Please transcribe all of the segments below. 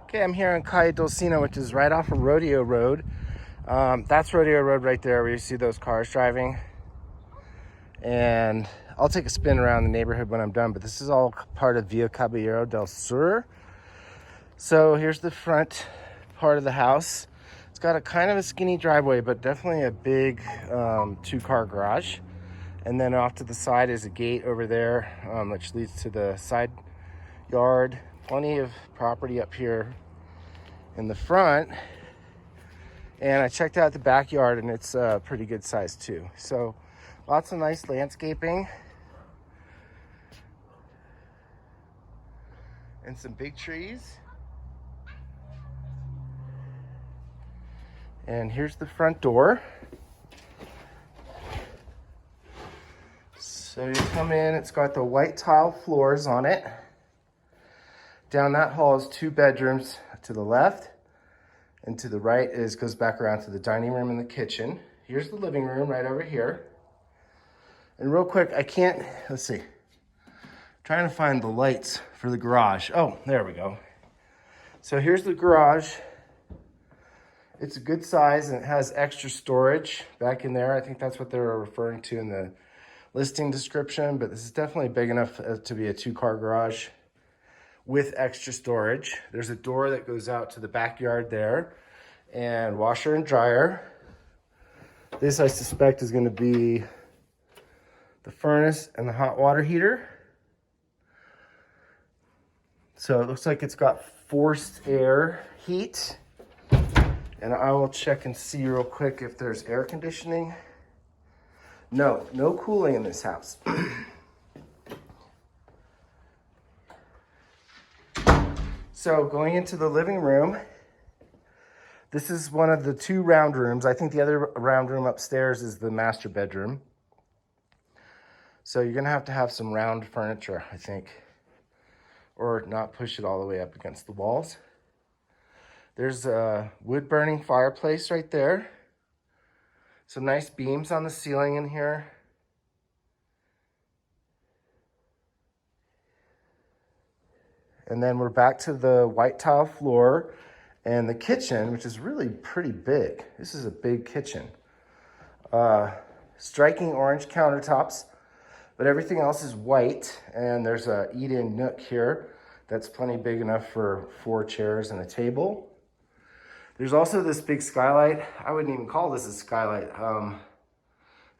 Okay, I'm here in Calle Dulcina, which is right off of Rodeo Road. That's Rodeo Road right there where you see those cars driving. And I'll take a spin around the neighborhood when I'm done, but this is all part of Via Caballero del Sur. So here's the front part of the house. It's got a kind of a skinny driveway, but definitely a big two-car garage. And then off to the side is a gate over there, which leads to the side yard. Plenty of property up here in the front. And I checked out the backyard, and it's pretty good size too. So lots of nice landscaping and some big trees. And here's the front door. So you come in, it's got the white tile floors on it. Down that hall is 2 bedrooms to the left, and to the right goes back around to the dining room and the kitchen. Here's the living room right over here. And real quick, let's see. Trying to find the lights for the garage. Oh, there we go. So here's the garage. It's a good size and it has extra storage back in there. I think that's what they were referring to in the listing description, but this is definitely big enough to be a 2-car garage with extra storage. There's a door that goes out to the backyard there, and washer and dryer. This I suspect is going to be the furnace and the hot water heater. So it looks like it's got forced air heat. And I will check and see real quick if there's air conditioning. No cooling in this house. So going into the living room, this is one of the 2 round rooms. I think the other round room upstairs is the master bedroom. So you're gonna have to have some round furniture, I think, or not push it all the way up against the walls. There's a wood burning fireplace right there. Some nice beams on the ceiling in here. And then we're back to the white tile floor and the kitchen, which is really pretty big. This is a big kitchen. Striking orange countertops, but everything else is white. And there's a eat-in nook here that's plenty big enough for 4 chairs and a table. There's also this big skylight. I wouldn't even call this a skylight.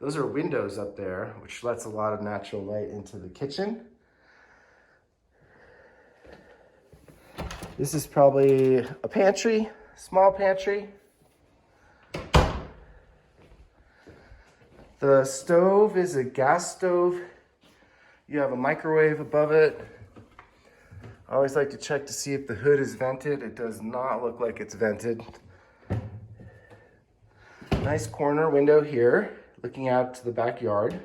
Those are windows up there, which lets a lot of natural light into the kitchen. This is probably a pantry, small pantry. The stove is a gas stove. You have a microwave above it. I always like to check to see if the hood is vented. It does not look like it's vented. Nice corner window here, looking out to the backyard.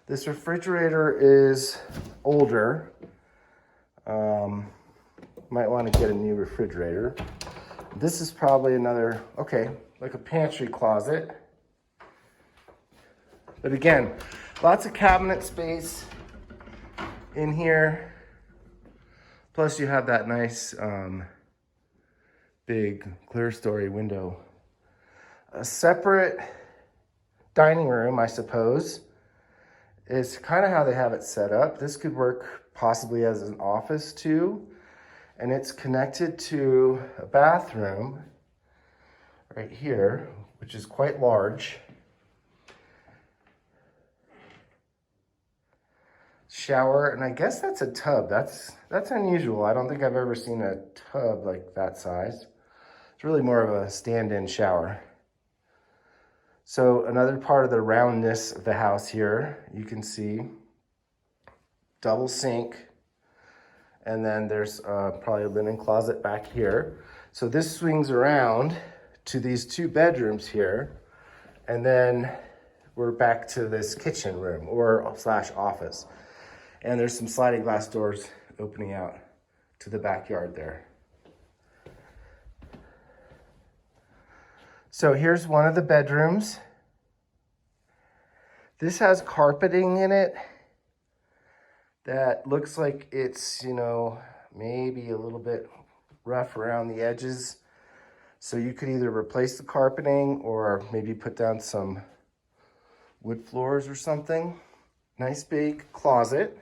This refrigerator is older. Might want to get a new refrigerator. This is probably another, like a pantry closet. But again, lots of cabinet space in here. Plus you have that nice big clear story window. A separate dining room, I suppose, is kind of how they have it set up. This could work possibly as an office too. And it's connected to a bathroom right here, which is quite large. Shower, and I guess that's a tub. That's unusual. I don't think I've ever seen a tub like that size. It's really more of a stand-in shower. So another part of the roundness of the house here, you can see double sink, and then there's probably a linen closet back here. So this swings around to these 2 bedrooms here, and then we're back to this kitchen room or slash office. And there's some sliding glass doors opening out to the backyard there. So here's one of the bedrooms. This has carpeting in it that looks like it's, maybe a little bit rough around the edges. So you could either replace the carpeting or maybe put down some wood floors or something. Nice big closet.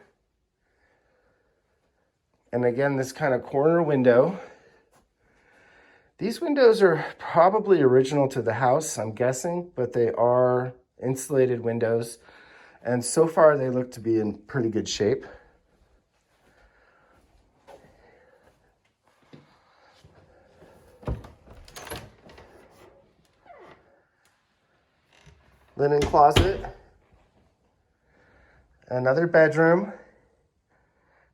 And again, this kind of corner window. These windows are probably original to the house, I'm guessing, but they are insulated windows. And so far they look to be in pretty good shape. Linen closet. Another bedroom.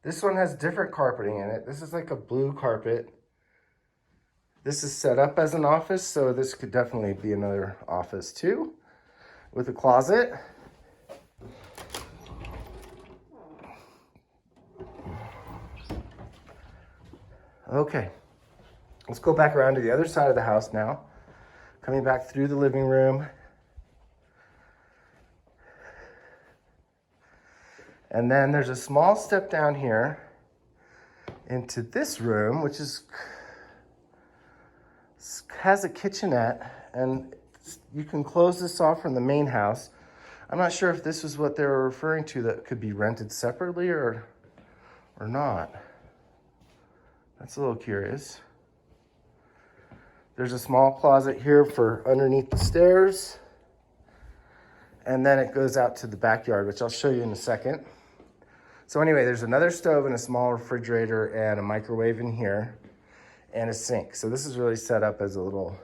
This one has different carpeting in it. This is like a blue carpet. This is set up as an office, so this could definitely be another office too, with a closet. Okay, let's go back around to the other side of the house now. Coming back through the living room. And then there's a small step down here into this room, which has a kitchenette, and you can close this off from the main house. I'm not sure if this is what they were referring to, that could be rented separately or not. That's a little curious. There's a small closet here for underneath the stairs. And then it goes out to the backyard, which I'll show you in a second. So anyway, there's another stove and a small refrigerator and a microwave in here and a sink. So this is really set up as a little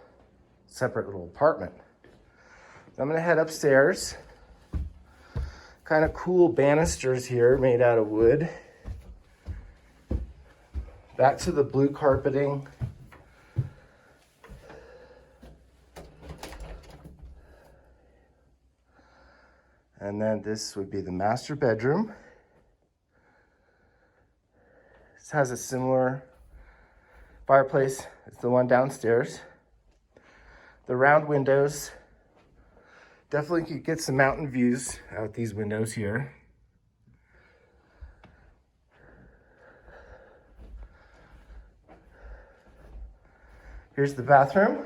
separate little apartment. So I'm gonna head upstairs. Kind of cool banisters here made out of wood. Back to the blue carpeting. And then this would be the master bedroom. This has a similar fireplace as the one downstairs. The round windows. Definitely could get some mountain views out these windows here. Here's the bathroom,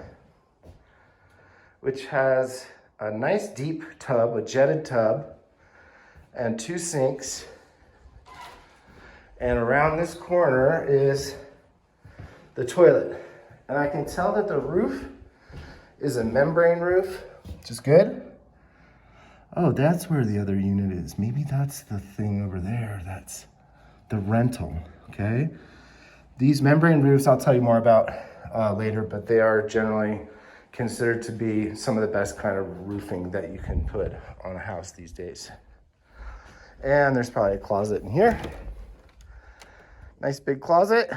which has a nice deep tub, a jetted tub, and 2 sinks. And around this corner is the toilet. And I can tell that the roof is a membrane roof, which is good. Oh, that's where the other unit is. Maybe that's the thing over there. That's the rental, okay? These membrane roofs, I'll tell you more about later, but they are generally considered to be some of the best kind of roofing that you can put on a house these days. And there's probably a closet in here. Nice big closet.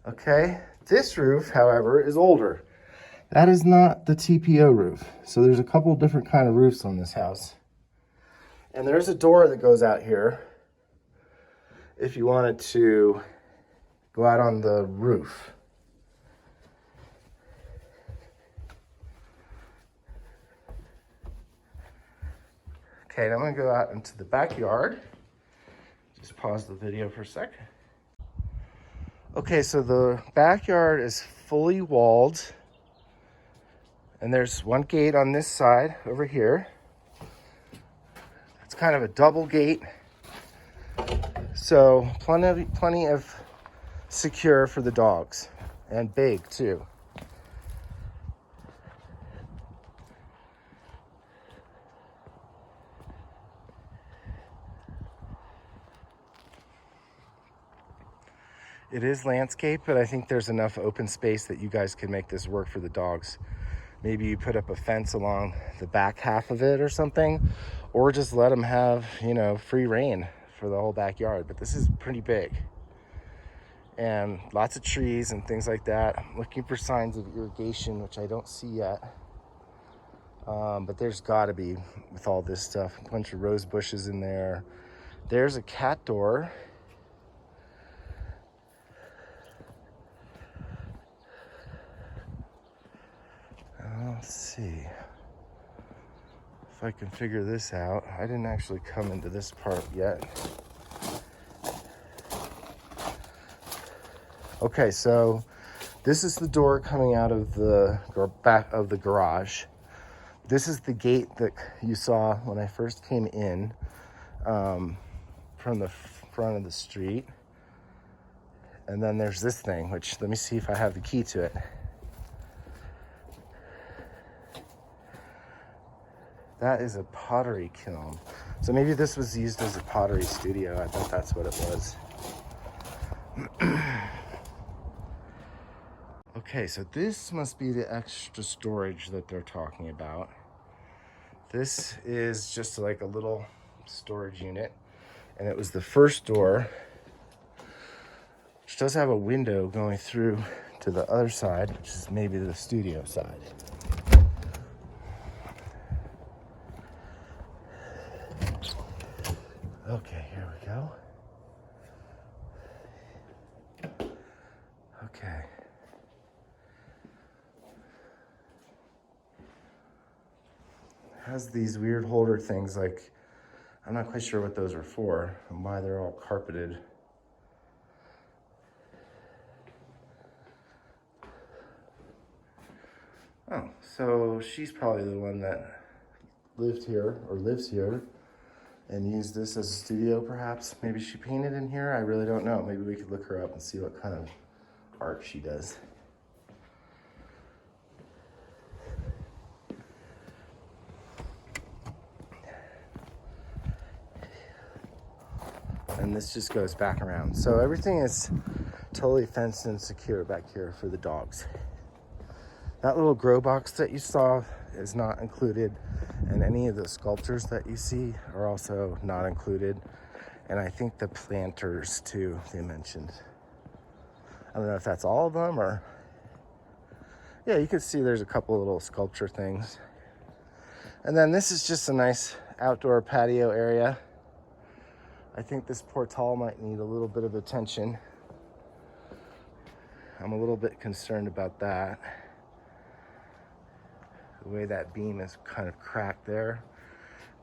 Okay, this roof, however, is older. That is not the TPO roof. So there's a couple different kind of roofs on this house. And there's a door that goes out here if you wanted to go out on the roof. Okay, now I'm gonna go out into the backyard. Just pause the video for a sec. Okay, so the backyard is fully walled. And there's one gate on this side over here. It's kind of a double gate. So plenty of secure for the dogs, and big too. It is landscape, but I think there's enough open space that you guys can make this work for the dogs. Maybe you put up a fence along the back half of it or something, or just let them have, you know, free reign for the whole backyard. But this is pretty big. And lots of trees and things like that. I'm looking for signs of irrigation, which I don't see yet. But there's gotta be, with all this stuff, a bunch of rose bushes in there. There's a cat door. Let's see if I can figure this out. I didn't actually come into this part yet. Okay, so this is the door coming out of the back of the garage. This is the gate that you saw when I first came in from the front of the street. And then there's this thing, which let me see if I have the key to it. That is a pottery kiln. So maybe this was used as a pottery studio. I thought that's what it was. Okay, so this must be the extra storage that they're talking about. This is just like a little storage unit, and it was the first door, which does have a window going through to the other side, which is maybe the studio side. Okay, here we go. Okay. Has these weird holder things, like, I'm not quite sure what those are for and why they're all carpeted. Oh, so she's probably the one that lived here or lives here and used this as a studio, perhaps. Maybe she painted in here. I really don't know. Maybe we could look her up and see what kind of art she does. And this just goes back around. So everything is totally fenced and secure back here for the dogs. That little grow box that you saw is not included, and any of the sculptures that you see are also not included. And I think the planters too, they mentioned. I don't know if that's all of them or... Yeah, you can see there's a couple of little sculpture things. And then this is just a nice outdoor patio area. I think this portal might need a little bit of attention. I'm a little bit concerned about that. The way that beam is kind of cracked there.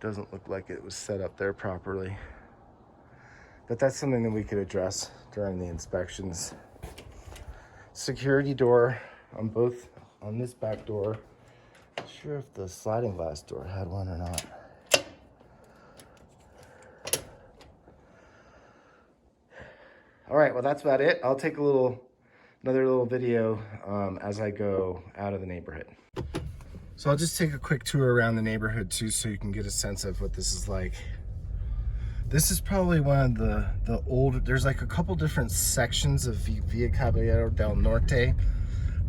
Doesn't look like it was set up there properly. But that's something that we could address during the inspections. Security door on this back door. Not sure if the sliding glass door had one or not. All right, well, that's about it. I'll take another little video as I go out of the neighborhood. So I'll just take a quick tour around the neighborhood too, so you can get a sense of what this is like. This is probably one of the older, there's like a couple different sections of Via Caballero del Norte.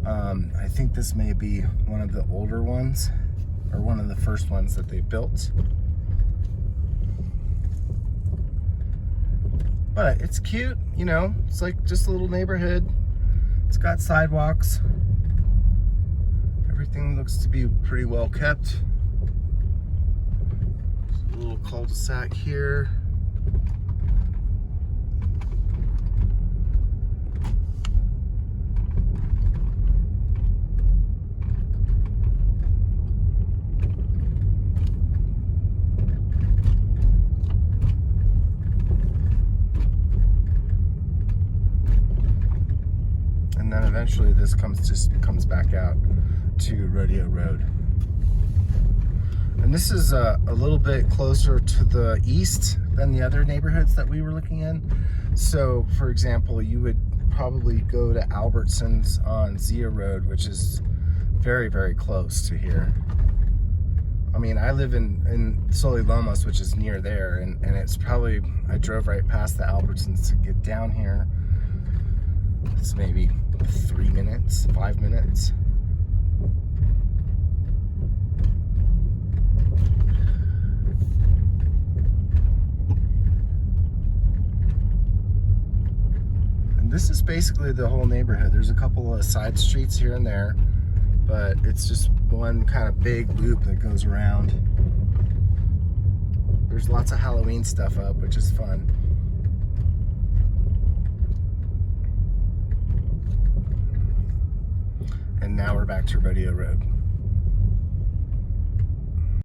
I think this may be one of the older ones, or one of the first ones that they built. But it's cute, you know, it's like just a little neighborhood. It's got sidewalks. Everything looks to be pretty well kept. There's a little cul-de-sac here. And then eventually this comes back out to Rodeo Road. And this is a little bit closer to the east than the other neighborhoods that we were looking in. So for example, you would probably go to Albertson's on Via Road, which is very, very close to here. I mean, I live in Solilomos, which is near there, and it's probably, I drove right past the Albertsons to get down here. It's maybe 3 minutes, 5 minutes. And this is basically the whole neighborhood. There's a couple of side streets here and there, but it's just one kind of big loop that goes around. There's lots of Halloween stuff up, which is fun. And now we're back to Rodeo Road.